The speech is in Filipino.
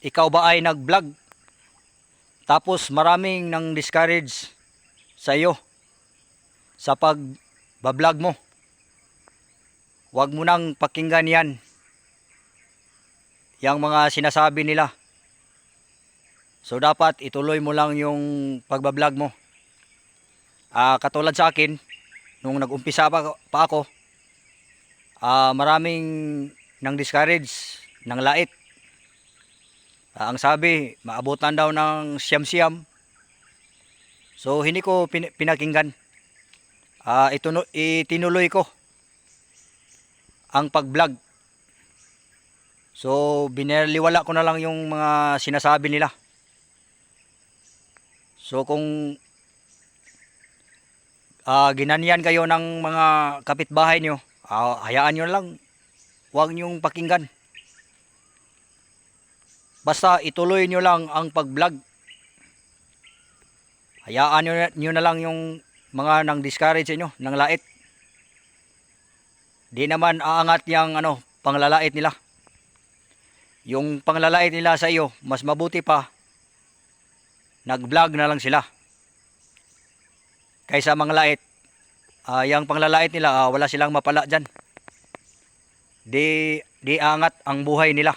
ikaw ba ay nag-vlog tapos maraming nang discourage sa iyo sa pag-vlog mo? Huwag mo nang pakinggan yan, yung mga sinasabi nila. So dapat ituloy mo lang yung pag-vlog mo. Katulad sa akin, nung nag-umpisa pa ako, maraming nang discourage, nang lait. Ang sabi, maabutan daw ng siyam-siyam. So hindi ko pinakinggan. Itinuloy ko ang pag-vlog. So binaliwala ko na lang yung mga sinasabi nila. So kung ginanyan kayo ng mga kapitbahay nyo, hayaan nyo lang. Huwag nyong pakinggan. Basta ituloy nyo lang ang pag-vlog. Hayaan nyo na lang yung mga nang discourage sa inyo, nang lait. Di naman aangat yung panglalait nila. Yung panglalait nila sa iyo, mas mabuti pa nag-vlog na lang sila kaysa mga lait. Yung panglalait nila, wala silang mapala dyan. Di angat ang buhay nila.